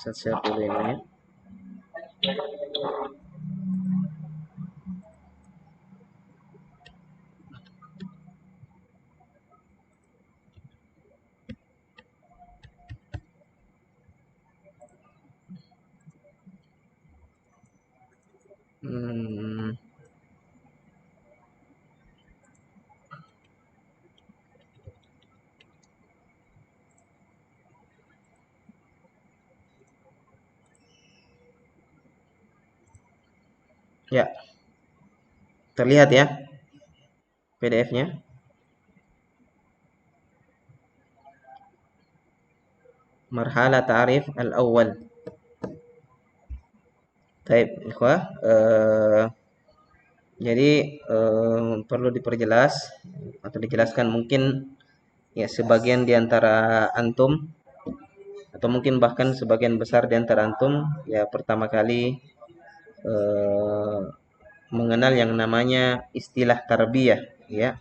Saya share dulu ini ya. Hmm, ya, terlihat ya PDF-nya. Marhala ta'rif al-awwal. Baik, ikhwah. Jadi perlu diperjelas atau dijelaskan mungkin ya sebagian di antara antum atau mungkin bahkan sebagian besar di antara antum ya pertama kali eh, mengenal yang namanya istilah tarbiyah ya.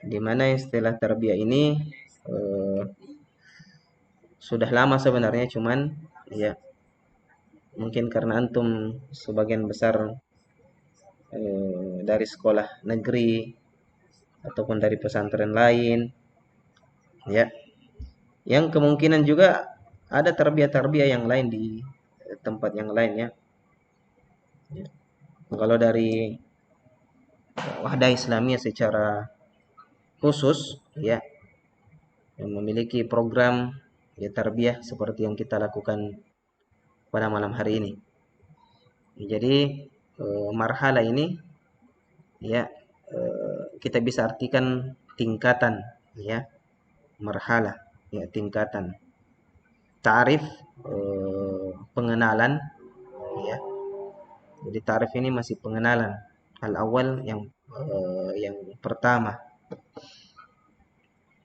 Di mana istilah tarbiyah ini eh, sudah lama sebenarnya cuman ya mungkin karena antum sebagian besar dari sekolah negeri ataupun dari pesantren lain ya yang kemungkinan juga ada tarbiyah-tarbiyah yang lain di tempat yang lain ya. Ya. Kalau dari Wahdah Islamiyah secara khusus ya yang memiliki program ya tarbiyah seperti yang kita lakukan pada malam hari ini. Jadi marhala ini ya kita bisa artikan tingkatan ya marhala ya tingkatan tarif pengenalan ya. Jadi tarif ini masih pengenalan hal awal yang pertama.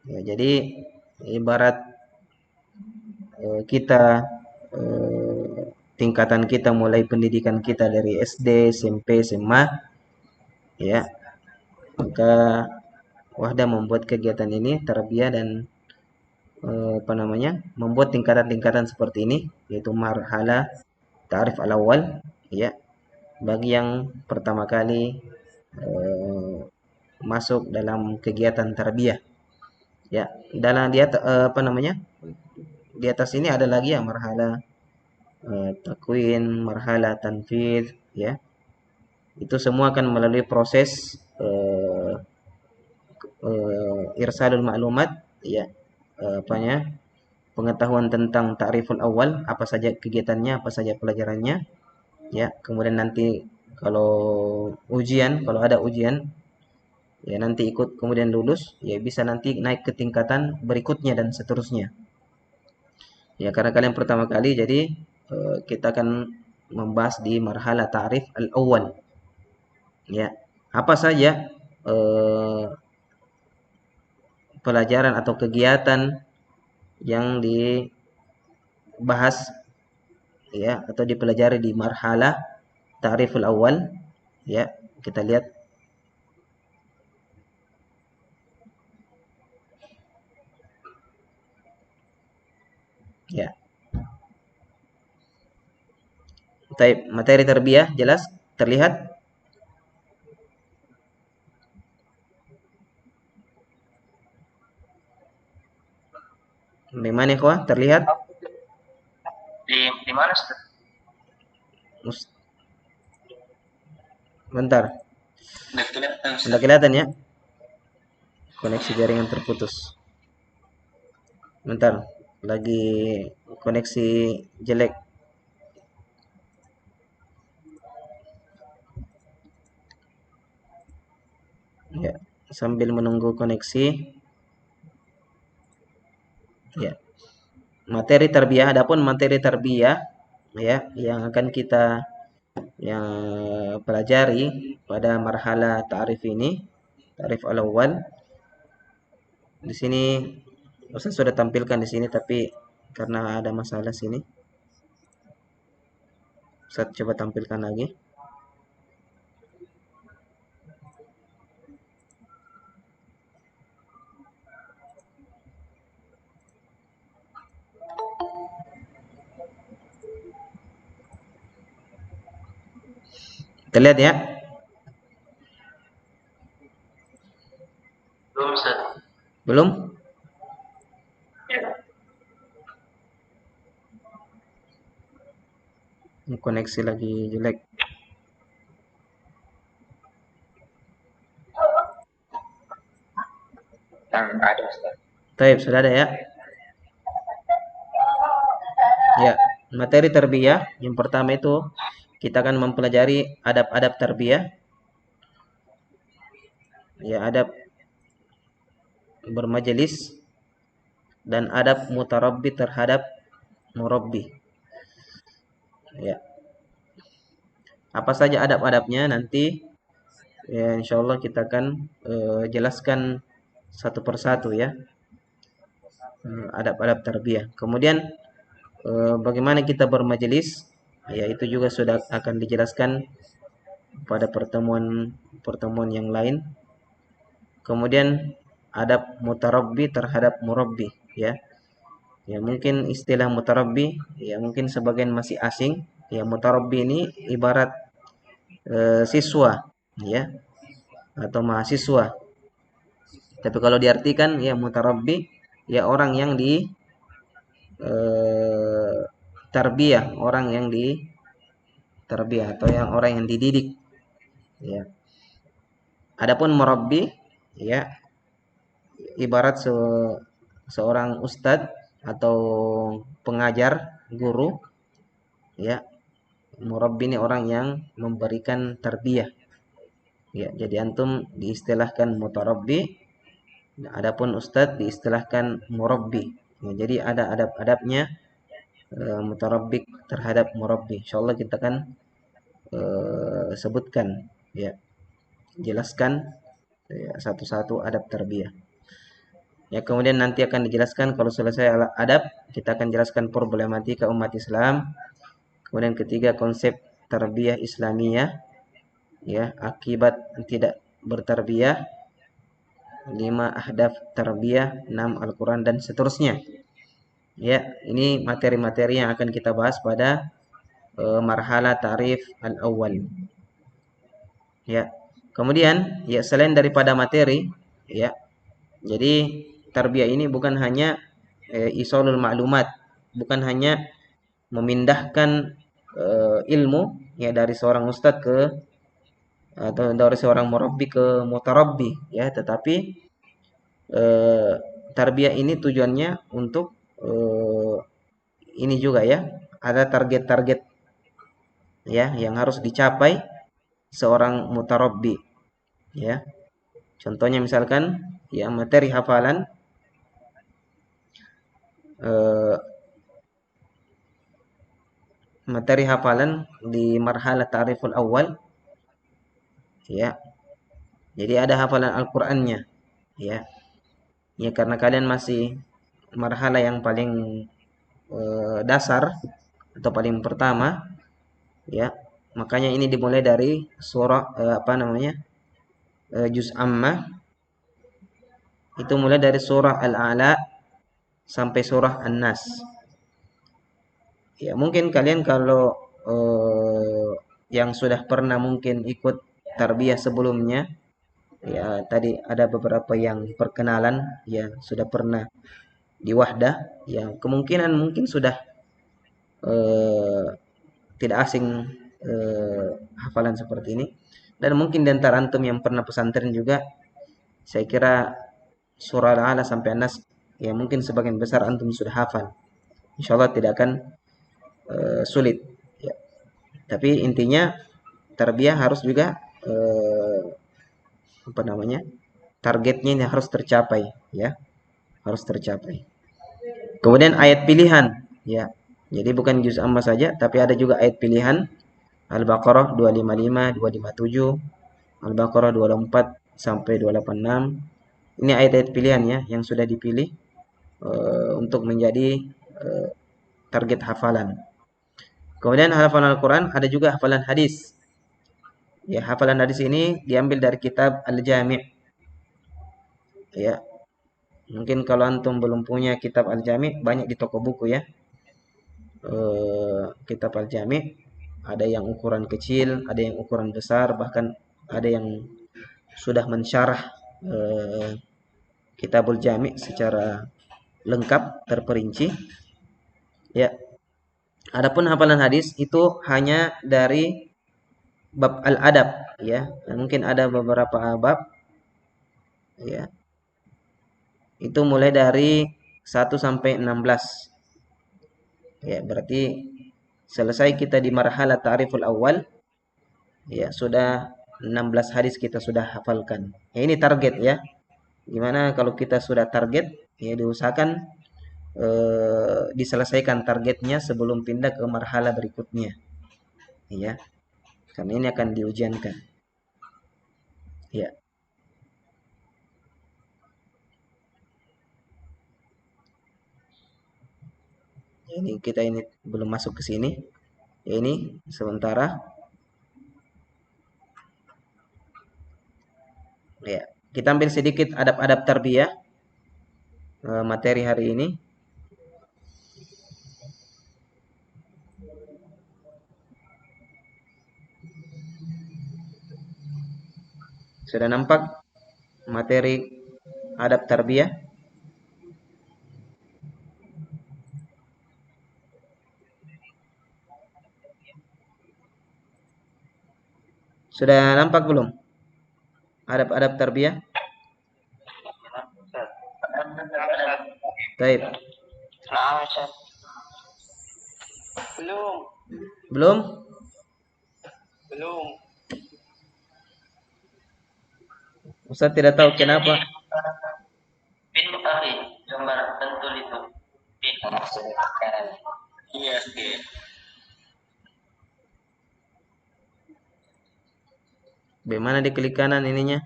Ya, jadi ibarat kita tingkatan kita mulai pendidikan kita dari SD, SMP, SMA ya. Maka Wahda membuat kegiatan ini tarbiyah dan apa namanya? Membuat tingkatan-tingkatan seperti ini yaitu marhala ta'rif al-awwal ya bagi yang pertama kali eh, masuk dalam kegiatan tarbiyah ya dalam dia apa namanya di atas ini ada lagi ya marhala takwin marhala tanfidz ya itu semua akan melalui proses irsalul maklumat ya apanya pengetahuan tentang ta'riful awal apa saja kegiatannya apa saja pelajarannya ya kemudian nanti kalau kalau ada ujian ya nanti ikut kemudian lulus ya bisa nanti naik ke tingkatan berikutnya dan seterusnya ya karena kalian pertama kali jadi kita akan membahas di marhala ta'rif al-awwal ya apa saja eh, pelajaran atau kegiatan yang dibahas ya atau dipelajari di marhala ta'riful awal ya kita lihat ya materi tarbiyah jelas terlihat di mana ikhwah terlihat di mana Ustaz? Bentar sudah kelihatan ya koneksi jaringan terputus bentar lagi koneksi jelek ya sambil menunggu koneksi ya materi tarbiyah adapun materi tarbiyah ya yang akan kita yang pelajari pada marhala ta'rif ini ta'rif al-awwal di sini Ustaz sudah tampilkan di sini tapi karena ada masalah sini Ustaz coba tampilkan lagi Terlihat ya? Belum, Ustaz. Belum? Ini koneksi lagi jelek. Yang ada, Ustaz. Taib, sudah ada ya? Ya, materi tarbiyah yang pertama itu kita akan mempelajari adab-adab tarbiyah. Ya, adab bermajelis dan adab mutarabbi terhadap murabbi. Ya, apa saja adab-adabnya nanti ya insyaallah kita akan jelaskan satu persatu ya. Adab-adab tarbiyah. Kemudian bagaimana kita bermajelis, ya itu juga sudah akan dijelaskan pada pertemuan yang lain. Kemudian adab mutarabbi terhadap murabbi ya. Ya mungkin istilah mutarabbi ya mungkin sebagian masih asing. Ya mutarabbi ini ibarat siswa ya atau mahasiswa. Tapi kalau diartikan ya mutarabbi ya orang yang di tarbiyah, orang yang di tarbiyah atau yang orang yang dididik ya. Adapun murabbi ya ibarat seorang ustadz atau pengajar guru ya. Murabbi ini orang yang memberikan tarbiyah ya. Jadi antum diistilahkan mutarabbi, adapun ustadz diistilahkan murabbi ya. Jadi ada adab-adabnya mutarabbi terhadap murabbi. Insyaallah kita akan sebutkan ya, jelaskan ya, satu-satu adab tarbiyah. Ya, kemudian nanti akan dijelaskan kalau selesai adab, kita akan jelaskan problematika umat Islam. Kemudian ketiga konsep tarbiyah Islamiyah, ya, akibat tidak bertarbiyah, 5 ahdaf tarbiyah, 6 Al-Qur'an dan seterusnya. Ya, ini materi-materi yang akan kita bahas pada marhala tarif al-awwal. Ya. Kemudian ya selain daripada materi, ya. Jadi tarbiyah ini bukan hanya isolul maklumat, bukan hanya memindahkan ilmu ya dari seorang ustadz ke atau dari seorang murabbi ke mutarabbi ya, tetapi tarbiyah ini tujuannya untuk ini juga ya, ada target-target ya yang harus dicapai seorang mutarabbi ya. Contohnya misalkan ya materi hafalan di marhalah ta'riful awal ya. Jadi ada hafalan Al-Qur'annya ya. Ya karena kalian masih marhalah yang paling dasar atau paling pertama ya. Makanya ini dimulai dari surah juz ammah. Itu mulai dari surah Al-A'la sampai surah An-Nas. Ya, mungkin kalian kalau yang sudah pernah mungkin ikut tarbiyah sebelumnya, ya tadi ada beberapa yang perkenalan, ya sudah pernah di Wahdah, ya kemungkinan mungkin sudah tidak asing hafalan seperti ini. Dan mungkin di antara antum yang pernah pesantren juga, saya kira surah Al-A'la sampai An-Nas, ya mungkin sebagian besar antum sudah hafal. Insyaallah tidak akan sulit ya. Tapi intinya tarbiyah harus juga targetnya ini harus tercapai ya, harus tercapai. Kemudian ayat pilihan ya, jadi bukan juz amma saja tapi ada juga ayat pilihan. Al-Baqarah 255, 257, Al-Baqarah 24 sampai 286. Ini ayat-ayat pilihan ya yang sudah dipilih untuk menjadi target hafalan. Kemudian hafalan Al-Quran, ada juga hafalan hadis. Ya, hafalan hadis ini diambil dari kitab Al-Jami'. Ya. Mungkin kalau antum belum punya kitab Al-Jami', banyak di toko buku ya. Kitab Al-Jami'. ada yang ukuran kecil, ada yang ukuran besar, bahkan ada yang sudah mensyarah eh, Kitabul Jami' secara lengkap terperinci. Ya, adapun hafalan hadis itu hanya dari bab al-adab, ya. Dan mungkin ada beberapa bab, ya. Itu mulai dari 1 sampai 16. Ya, berarti selesai kita di marhalah ta'riful awal, ya sudah 16 hadis kita sudah hafalkan. Ya, ini target ya. Gimana kalau kita sudah target, ya diusahakan diselesaikan targetnya sebelum pindah ke marhalah berikutnya. Ya, karena ini akan diujiankan. Ya. Ini kita ini belum masuk ke sini. Ini sementara. Ya, kita ambil sedikit adab-adab tarbiyah materi hari ini. Sudah nampak materi adab tarbiyah? Sudah nampak belum? Adab-adab tarbiyah? Baik. Belum. Belum? Belum. Ustaz tidak tahu kenapa. Pin tadi gambar tentu itu. Pin iya. Bagaimana di klik kanan ininya?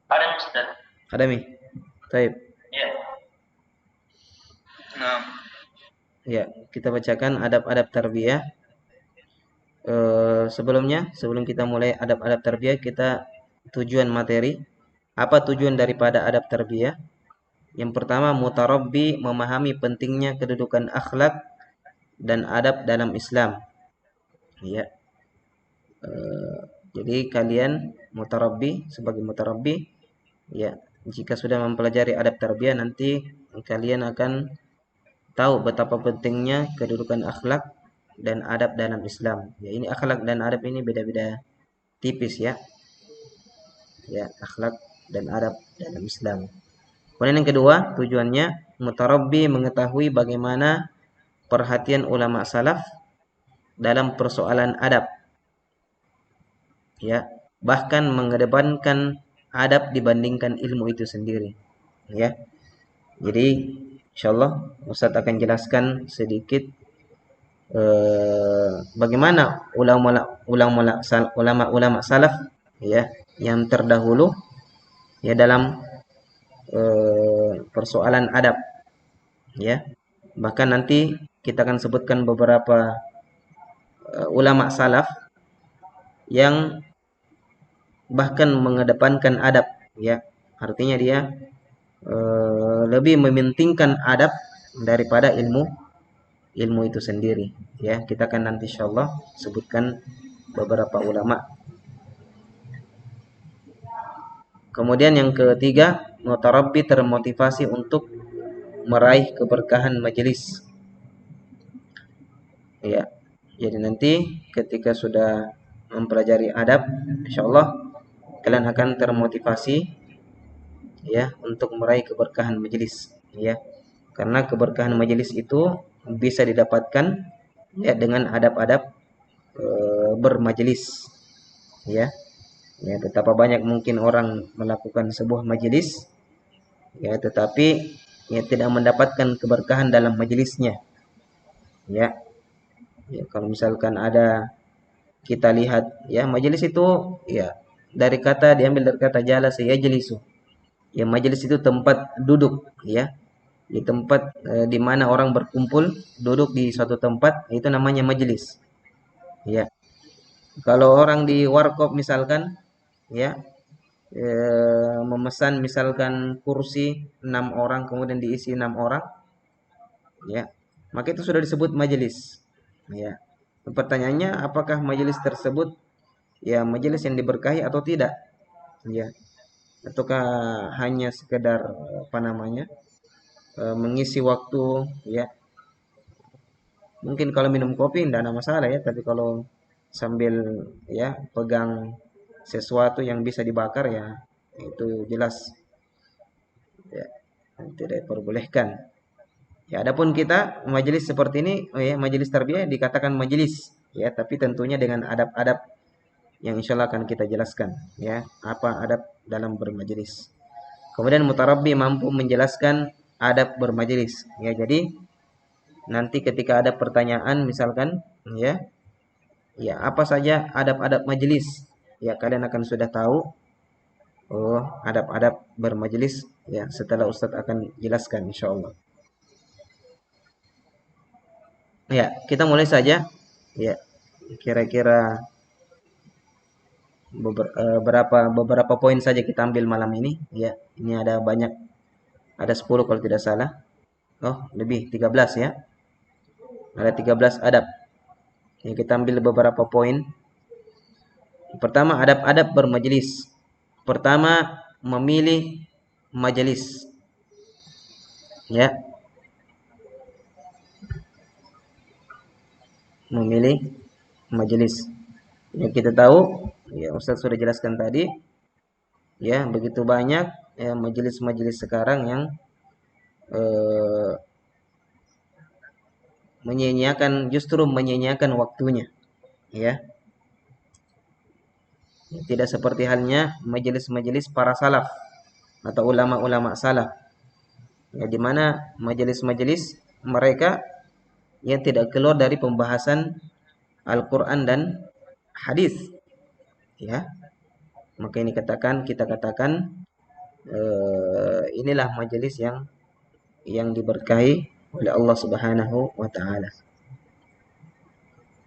Ada Ustaz. Ada mi? Baik. Iya. Nah. Ya, kita bacakan adab-adab tarbiyah. Sebelum kita mulai adab-adab tarbiyah, kita tujuan materi. Apa tujuan daripada adab tarbiyah? Yang pertama, mutarabbi, memahami pentingnya kedudukan akhlak dan adab dalam Islam. Ya. Jadi kalian mutarabbi, sebagai mutarabbi, ya, jika sudah mempelajari adab tarbiyah, nanti kalian akan tahu betapa pentingnya kedudukan akhlak dan adab dalam Islam. Ya, ini akhlak dan adab ini beda-beda tipis ya. Ya, akhlak dan adab dalam Islam. Kemudian yang kedua, tujuannya mutarabbi, mengetahui bagaimana perhatian ulama salaf dalam persoalan adab. Ya, bahkan mengedepankan adab dibandingkan ilmu itu sendiri. Ya. Jadi insyaallah Ustaz akan jelaskan sedikit bagaimana ulama salaf ya yang terdahulu ya dalam persoalan adab ya. Bahkan nanti kita akan sebutkan beberapa ulama salaf yang bahkan mengedepankan adab ya. Artinya dia lebih mementingkan adab daripada ilmu itu sendiri ya. Kita akan nanti insyaallah sebutkan beberapa ulama. Kemudian yang ketiga, mutarabbi, termotivasi untuk meraih keberkahan majelis. Ya. Jadi nanti ketika sudah mempelajari adab, insyaallah kalian akan termotivasi ya untuk meraih keberkahan majelis ya. Karena keberkahan majelis itu bisa didapatkan ya dengan adab-adab bermajelis ya. Ya, betapa banyak mungkin orang melakukan sebuah majelis ya, tetapi ya tidak mendapatkan keberkahan dalam majelisnya. Ya. Ya, kalau misalkan ada kita lihat ya majelis itu ya dari kata diambil dari kata jalasa yajlisu. Ya, majelis itu tempat duduk ya. Di tempat di mana orang berkumpul duduk di suatu tempat itu namanya majelis. Ya. Kalau orang di warkop misalkan, ya, memesan misalkan kursi 6 orang kemudian diisi 6 orang, ya, maka itu sudah disebut majelis. Ya. Pertanyaannya apakah majelis tersebut ya majelis yang diberkahi atau tidak? Ya. Ataukah hanya sekedar apa namanya? Mengisi waktu, ya. Mungkin kalau minum kopi tidak ada masalah ya, tapi kalau sambil ya pegang sesuatu yang bisa dibakar ya itu jelas ya tidak diperbolehkan. Ya, adapun kita majelis seperti ini, oh ya, majelis tarbiyah dikatakan majelis, ya, tapi tentunya dengan adab-adab yang insya Allah akan kita jelaskan, ya, apa adab dalam bermajelis. Kemudian mutarabbi mampu menjelaskan adab bermajelis, ya. Jadi nanti ketika ada pertanyaan, misalkan, ya, ya apa saja adab-adab majelis, ya kalian akan sudah tahu. Oh, adab-adab bermajelis, ya. Setelah Ustadz akan jelaskan, insya Allah. Ya, kita mulai saja. Ya, kira-kira beberapa poin saja kita ambil malam ini. Ya, ini ada banyak, ada 10 kalau tidak salah. Oh, lebih 13 ya. Ada 13 adab. Yang kita ambil beberapa poin. Pertama, adab-adab bermajelis. Pertama, memilih majelis. Ya, memilih majelis. Yang kita tahu, ya Ustaz sudah jelaskan tadi, ya begitu banyak ya majelis-majelis sekarang yang eh, justru menyanyiakan waktunya, ya. Tidak seperti halnya majelis-majelis para salaf atau ulama-ulama salaf, ya, di mana majelis-majelis mereka yang tidak keluar dari pembahasan Al-Quran dan hadis, ya. Maka ini kita katakan inilah majelis yang diberkahi oleh Allah Subhanahu wa taala,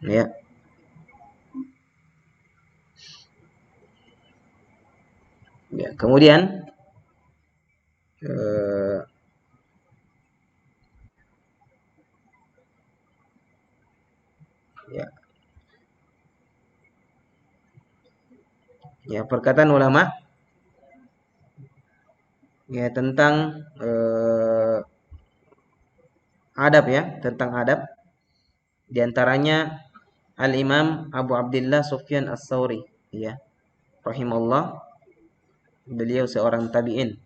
ya. Ya, kemudian eh, ya, ya perkataan ulama ya tentang adab, ya, tentang adab, diantaranya Al-Imam Abu Abdullah Sufyan As-Sauri, ya, rahimahullah, beliau seorang tabi'in,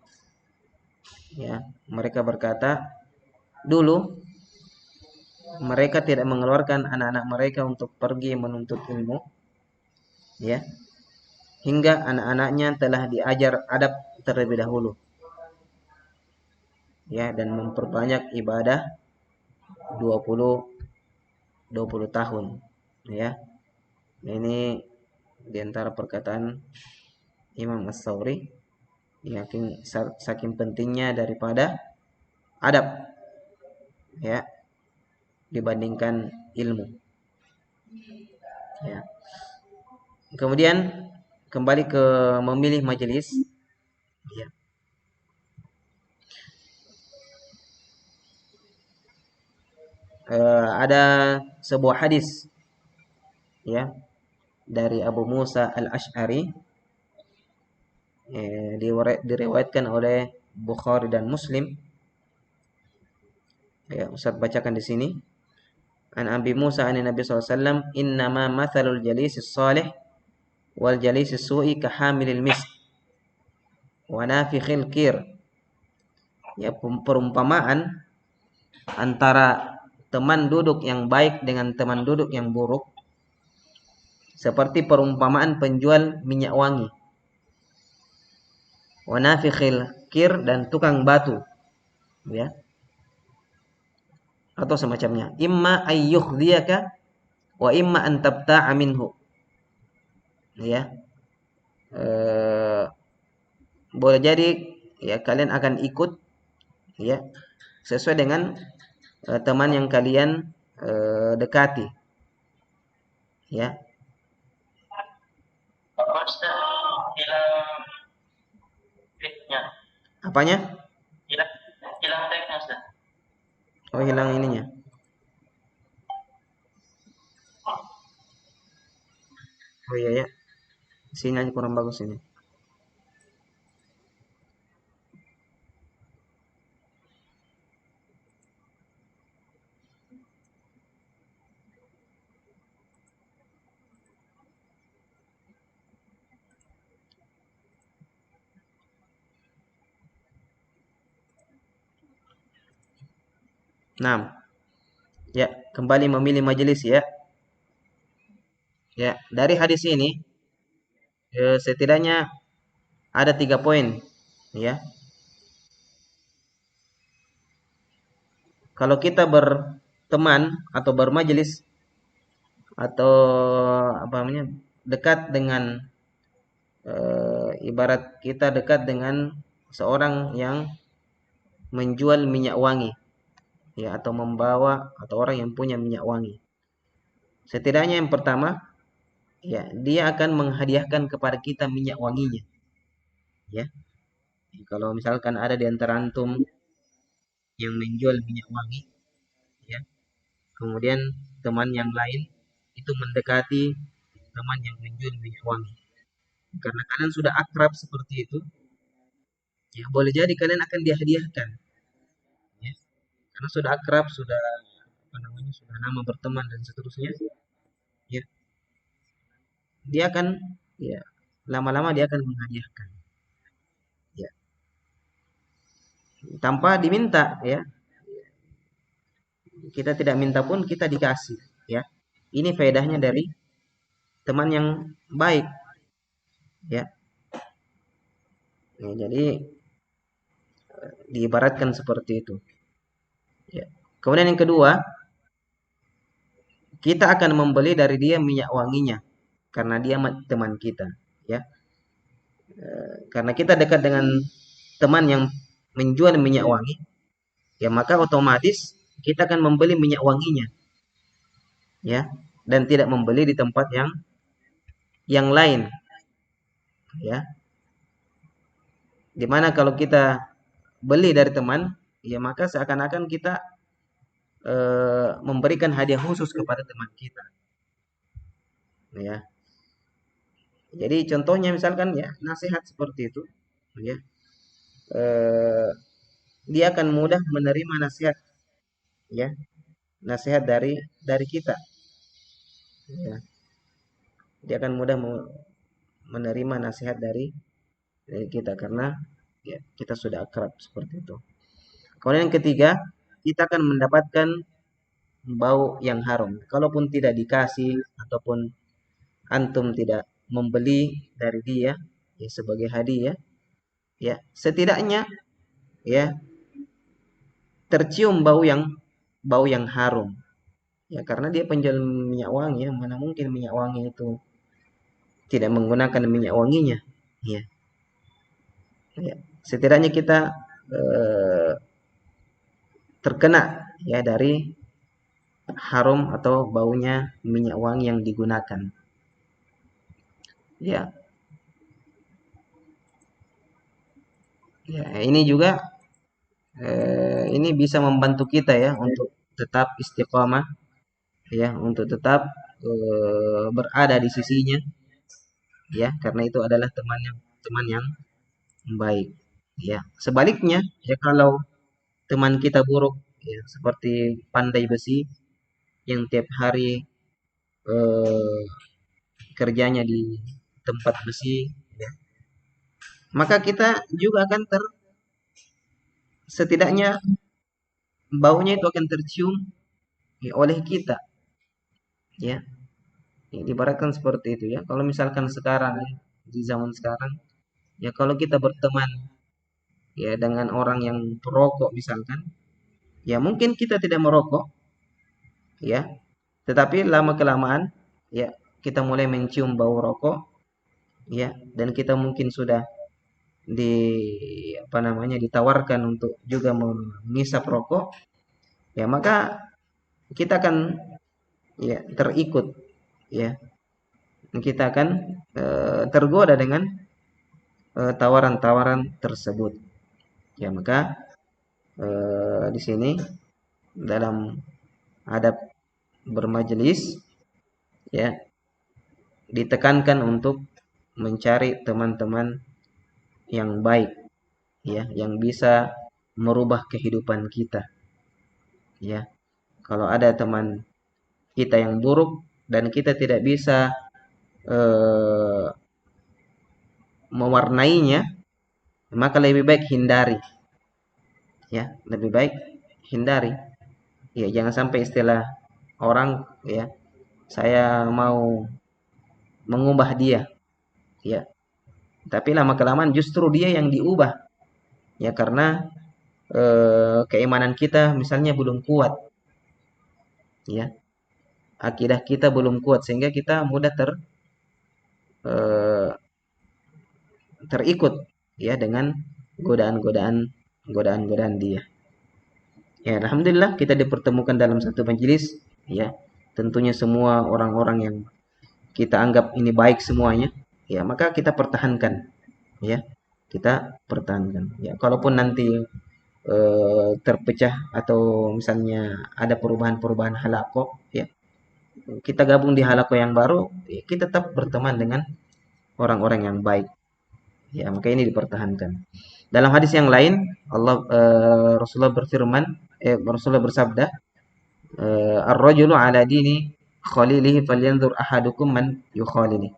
ya. Mereka berkata, dulu mereka tidak mengeluarkan anak-anak mereka untuk pergi menuntut ilmu, ya, hingga anak-anaknya telah diajar adab terlebih dahulu, ya, dan memperbanyak ibadah 20 20 tahun, ya. Ini diantara perkataan Imam As-Sauri, yakin saking pentingnya daripada adab, ya, dibandingkan ilmu, ya. Kemudian kembali ke memilih majelis, ya. Ada sebuah hadis, ya, dari Abu Musa Al-Asy'ari, diriwayatkan oleh Bukhari dan Muslim, ya. Ustaz bacakan di sini. An Abi Musa an Nabi sallallahu alaihi wasallam, innama mathalul jalisis salih wal jalisis su'i kahamilil misk wa nafikhil kir. Ya, perumpamaan antara teman duduk yang baik dengan teman duduk yang buruk seperti perumpamaan penjual minyak wangi, wa nafikhil kir, dan tukang batu, ya, atau semacamnya. Imma ayyukhdiyaka wa imma an tabta'a minhu, ya. Boleh jadi ya kalian akan ikut, ya, sesuai dengan teman yang kalian dekati, ya. Apanya? Hilang, hilang tagnya Ustaz. Oh, hilang ininya. Oh iya ya, sinyalnya kurang bagus ini. Nah, ya, kembali memilih majelis ya. Ya, dari hadis ini setidaknya ada 3 poin ya. Kalau kita berteman atau bermajelis atau apa namanya dekat dengan ibarat kita dekat dengan seorang yang menjual minyak wangi ya atau membawa atau orang yang punya minyak wangi. Setidaknya yang pertama ya dia akan menghadiahkan kepada kita minyak wanginya ya. Kalau misalkan ada di antara antum yang menjual minyak wangi ya, kemudian teman yang lain itu mendekati teman yang menjual minyak wangi. Karena kalian sudah akrab seperti itu, ya boleh jadi kalian akan dihadiahkan ya. Karena sudah akrab, sudah apa namanya, sudah lama berteman dan seterusnya, ya. Dia akan ya lama-lama dia akan menghadiahkan ya tanpa diminta ya. Kita tidak minta pun kita dikasih ya. Ini faedahnya dari teman yang baik ya. Nah, jadi diibaratkan seperti itu ya. Kemudian yang kedua, kita akan membeli dari dia minyak wanginya karena dia teman kita ya. Karena kita dekat dengan teman yang menjual minyak wangi ya, maka otomatis kita akan membeli minyak wanginya ya, dan tidak membeli di tempat yang lain ya. Dimana kalau kita beli dari teman ya, maka seakan-akan kita memberikan hadiah khusus kepada teman kita ya. Jadi contohnya misalkan ya nasihat seperti itu ya, eh, dia akan mudah menerima nasihat ya, nasihat dari kita ya. Dia akan mudah menerima nasihat dari kita karena ya kita sudah akrab seperti itu. Kemudian yang ketiga, kita akan mendapatkan bau yang harum. Kalaupun tidak dikasih ataupun antum tidak membeli dari dia ya sebagai hadiah, ya setidaknya ya tercium bau yang harum. Ya karena dia penjual minyak wangi ya, mana mungkin minyak wangi itu tidak menggunakan minyak wanginya. Ya, ya. Setidaknya kita eh, terkena ya dari harum atau baunya minyak wangi yang digunakan. Ya, ya ini juga ini bisa membantu kita ya untuk tetap istiqomah ya, untuk tetap berada di sisinya ya, karena itu adalah teman yang baik ya. Sebaliknya ya kalau teman kita buruk ya seperti pandai besi yang tiap hari eh, kerjanya di tempat besi ya, maka kita juga akan setidaknya baunya itu akan tercium ya, oleh kita ya. Ya diibaratkan seperti itu ya. Kalau misalkan sekarang ya, di zaman sekarang ya kalau kita berteman ya dengan orang yang perokok misalkan, ya mungkin kita tidak merokok ya, tetapi lama kelamaan ya kita mulai mencium bau rokok ya, dan kita mungkin sudah di apa namanya ditawarkan untuk juga mengisap rokok ya, maka kita akan ya terikut ya, kita akan tergoda dengan tawaran-tawaran tersebut Ya, maka di sini dalam adab bermajelis ya ditekankan untuk mencari teman-teman yang baik ya, yang bisa merubah kehidupan kita ya. Kalau ada teman kita yang buruk dan kita tidak bisa eh, mewarnainya, maka lebih baik hindari ya, lebih baik hindari ya. Jangan sampai istilah orang ya, saya mau mengubah dia ya, tapi lama kelamaan justru dia yang diubah ya, karena keimanan kita misalnya belum kuat ya, akidah kita belum kuat sehingga kita mudah eh, terikut ya dengan godaan-godaan dia. Ya, alhamdulillah kita dipertemukan dalam satu majelis ya. Tentunya semua orang-orang yang kita anggap ini baik semuanya, ya maka kita pertahankan ya. Kita pertahankan. Ya, kalaupun nanti terpecah atau misalnya ada perubahan-perubahan halaqah ya, kita gabung di halaqah yang baru, ya, kita tetap berteman dengan orang-orang yang baik. Ya, maka ini dipertahankan. Dalam hadis yang lain, Rasulullah berfirman, Rasulullah bersabda, ar-rajulu ala dini khalilihi falyanzur ahadukum man yukhalili.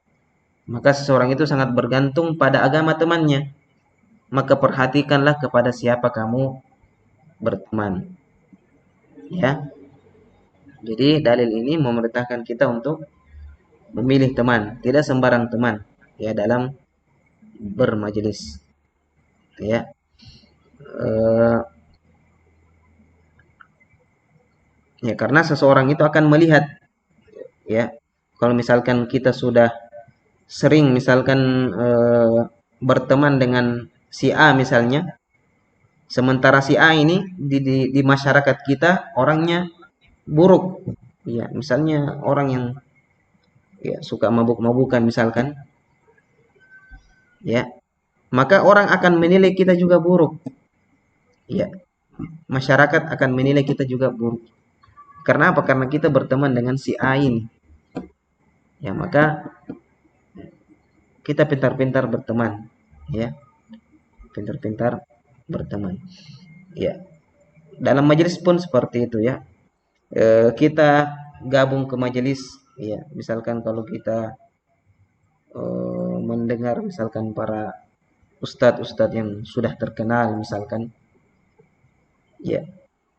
Maka seseorang itu sangat bergantung pada agama temannya. Maka perhatikanlah kepada siapa kamu berteman. Ya. Jadi dalil ini memerintahkan kita untuk memilih teman, tidak sembarang teman ya dalam bermajelis. Ya. Eh, ya karena seseorang itu akan melihat ya. Kalau misalkan kita sudah sering misalkan berteman dengan si A misalnya, sementara si A ini di masyarakat kita orangnya buruk, ya misalnya orang yang ya suka mabuk-mabukan misalkan, ya maka orang akan menilai kita juga buruk, ya masyarakat akan menilai kita juga buruk. Karena apa? Karena kita berteman dengan si A ini, ya maka kita pintar-pintar berteman, ya pintar-pintar berteman, ya dalam majelis pun seperti itu ya. Kita gabung ke majelis ya, misalkan kalau kita mendengar misalkan para ustadz-ustadz yang sudah terkenal misalkan ya,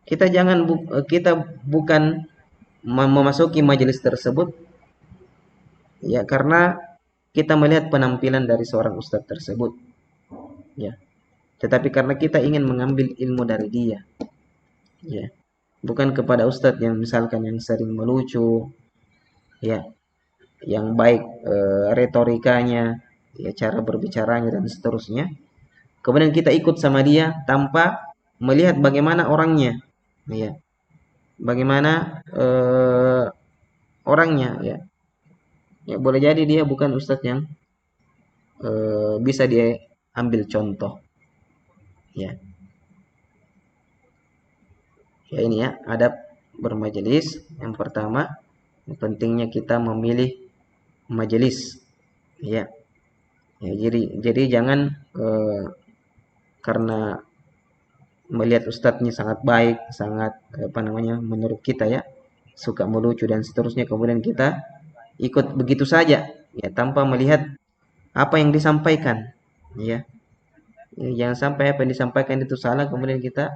kita jangan kita bukan memasuki majelis tersebut ya karena kita melihat penampilan dari seorang ustadz tersebut ya, tetapi karena kita ingin mengambil ilmu dari dia ya, bukan kepada ustadz yang misalkan yang sering melucu ya, yang baik retorikanya ya, cara berbicaranya dan seterusnya, kemudian kita ikut sama dia tanpa melihat bagaimana orangnya ya, bagaimana orangnya ya. Ya boleh jadi dia bukan ustadz yang bisa dia ambil contoh ya. Ya ini ya adab bermajelis. Yang pertama, pentingnya kita memilih majelis ya. Ya jadi jangan karena melihat ustadznya sangat baik, sangat apa namanya menurut kita ya, suka melucu dan seterusnya, kemudian kita ikut begitu saja ya tanpa melihat apa yang disampaikan ya. Ya, jangan sampai apa yang disampaikan itu salah kemudian kita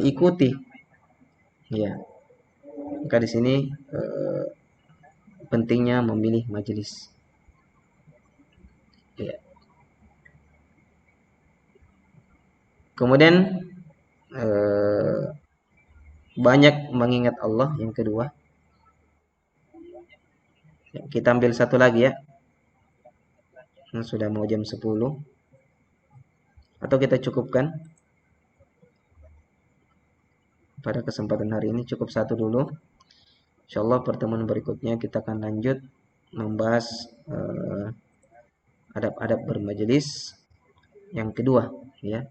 ikuti ya. Maka di sini pentingnya memilih majelis ya. Kemudian eh, banyak mengingat Allah yang kedua ya, kita ambil satu lagi ya. Sudah mau jam 10 atau kita cukupkan pada kesempatan hari ini, cukup satu dulu. Insyaallah pertemuan berikutnya kita akan lanjut membahas adab-adab bermajelis yang kedua ya.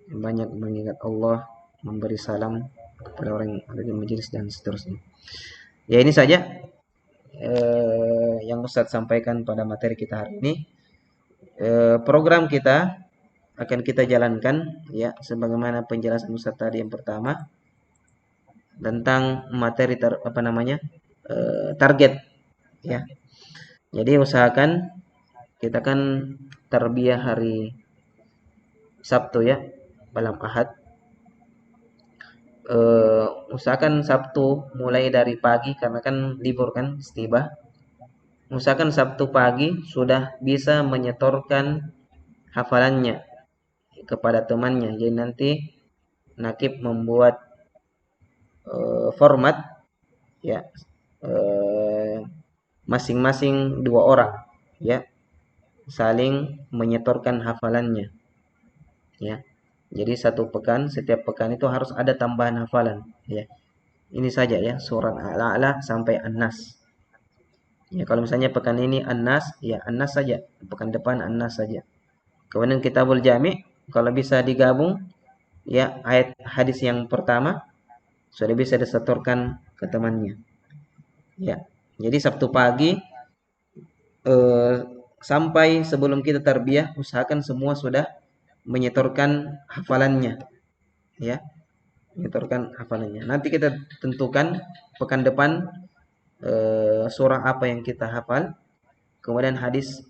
banyak mengingat Allah, memberi salam kepada orang yang ada di majelis dan seterusnya. Ya ini saja yang Ustadz sampaikan pada materi kita hari ini. Program kita akan kita jalankan ya sebagaimana penjelasan Ustadz tadi yang pertama tentang materi target ya. Jadi usahakan kita kan tarbiyah hari Sabtu ya, malam Ahad. Usahakan Sabtu mulai dari pagi karena kan libur kan istibah. Usahakan Sabtu pagi sudah bisa menyetorkan hafalannya kepada temannya. Jadi nanti Nakib membuat format ya masing-masing 2 orang ya saling menyetorkan hafalannya ya. Jadi setiap pekan itu harus ada tambahan hafalan ya. Ini saja ya surat Al-A'la sampai An-Nas. Ya kalau misalnya pekan ini An-Nas ya An-Nas saja, pekan depan An-Nas saja. Kemudian Kitabul Jami' kalau bisa digabung ya ayat hadis yang pertama sudah bisa disetorkan ke temannya. Ya. Jadi Sabtu pagi eh, sampai sebelum kita tarbiyah usahakan semua sudah menyetorkan hafalannya ya, menyetorkan hafalannya. Nanti kita tentukan pekan depan surah apa yang kita hafal, kemudian hadis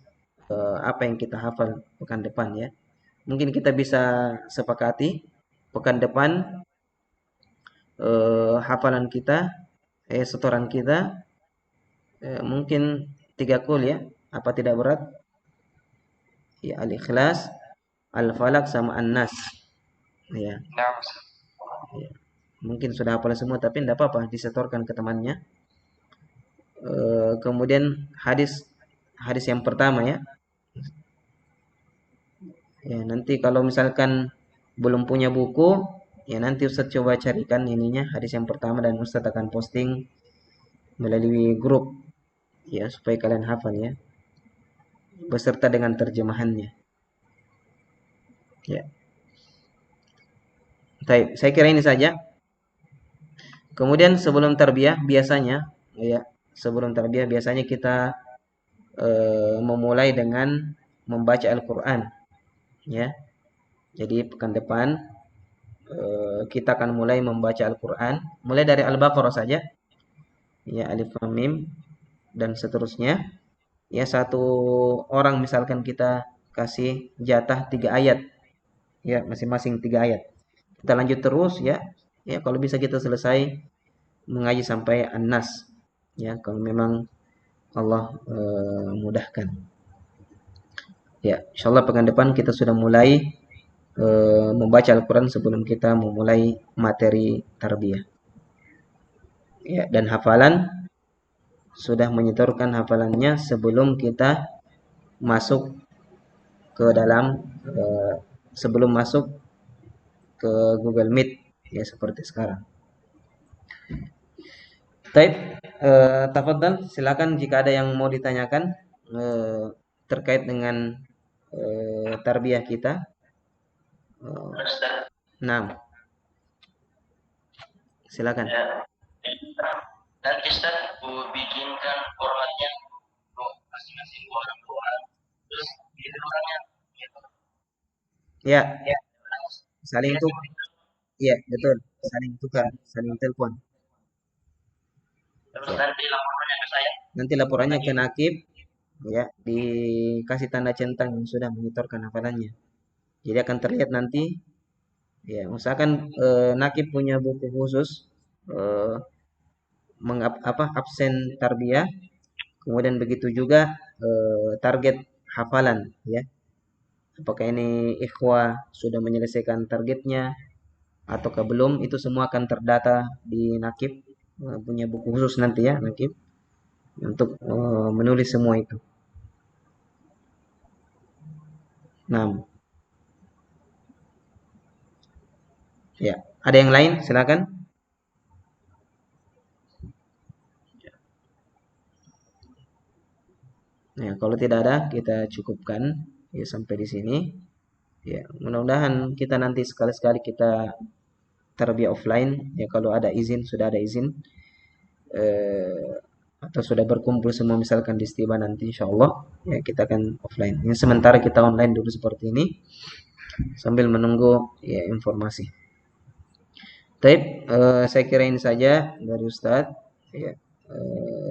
apa yang kita hafal pekan depan ya. Mungkin kita bisa sepakati pekan depan hafalan kita setoran kita mungkin 3 kul ya. Apa tidak berat? Ya Al-Ikhlas, Al-Falaq sama An-Nas. Ya. Nah, Ya. Mungkin sudah hafal semua tapi tidak apa-apa disetorkan ke temannya. Kemudian hadis yang pertama ya. Ya, nanti kalau misalkan belum punya buku, ya nanti Ustadz coba carikan ininya hadis yang pertama dan Ustadz akan posting melalui grup ya supaya kalian hafal ya beserta dengan terjemahannya. Ya. Baik, saya kira ini saja. Kemudian sebelum tarbiyah biasanya ya, sebelum tarbiyah biasanya kita memulai dengan membaca Al-Qur'an ya. Jadi pekan depan kita akan mulai membaca Al-Qur'an mulai dari Al-Baqarah saja. Ya Alif Lam Mim dan seterusnya. Ya satu orang misalkan kita kasih jatah 3 ayat ya masing-masing 3 ayat. Kita lanjut terus ya. Ya kalau bisa kita selesai mengaji sampai An-Nas ya kalau memang Allah mudahkan. Ya, insyaallah pekan depan kita sudah mulai membaca Al-Qur'an sebelum kita memulai materi tarbiyah. Ya, dan hafalan sudah menyetorkan hafalannya sebelum kita masuk ke dalam sebelum masuk ke Google Meet ya seperti sekarang. Baik, tafadhal silakan jika ada yang mau ditanyakan terkait dengan tarbiyah kita. Ustaz, Nah, silakan. ya, nanti Ustaz bikinkan formatnya untuk masing-masing dua orang, terus pilih orangnya gitu. Ya, Ya, saling ya, tuh. Iya, betul. Saling tukar, saling telepon. terus Ya. nanti laporannya ke saya. Nanti laporannya ke Nakib ya, dikasih tanda centang yang sudah menyetorkan hafalannya. Jadi akan terlihat nanti ya, usahakan Nakib punya buku khusus eh, absen tarbiyah, kemudian begitu juga target hafalan ya. Apakah ini ikhwah sudah menyelesaikan targetnya ataukah belum, itu semua akan terdata di Nakib punya buku khusus nanti ya Nakib untuk menulis semua itu. Nah, ya, ada yang lain? Silakan. Nah, kalau tidak ada, kita cukupkan ya sampai di sini. Ya, mudah-mudahan kita nanti sekali-sekali kita tarbiyah offline ya, kalau ada izin, sudah ada izin eh, atau sudah berkumpul semua misalkan di Istiba nanti insya Allah ya kita akan offline. Ini sementara kita online dulu seperti ini sambil menunggu ya informasi. Taib, saya kira ini saja dari Ustadz. Ya,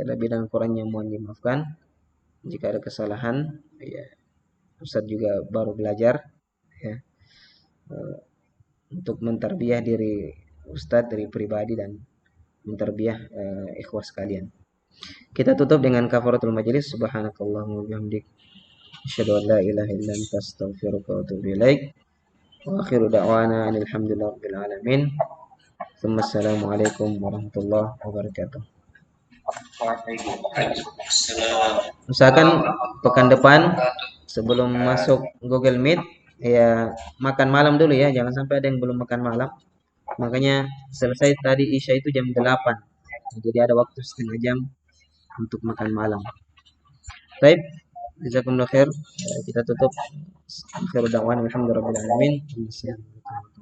lebih dan kurangnya mohon dimaafkan. Jika ada kesalahan, ya Ustadz juga baru belajar ya untuk menterbiah diri Ustadz dari pribadi dan menterbiah ikhwas sekalian. Kita tutup dengan kafaratul majelis. Subhanakallahumma wa bihamdik, asyhadu an la ilaha illa anta astaghfiruka wa atubu ilaik. Wa akhiru da'wana alhamdulillahi rabbil alamin. Assalamualaikum warahmatullahi wabarakatuh. Waalaikumsalam. Usahakan pekan depan sebelum masuk Google Meet ya makan malam dulu ya, jangan sampai ada yang belum makan malam. Makanya selesai tadi Isya itu jam 8. Jadi ada waktu setengah jam untuk makan malam. Baik, jazakumullah khair. Kita tutup. Akhiru da'wan alhamdulillahirabbil alamin. Assalamualaikum.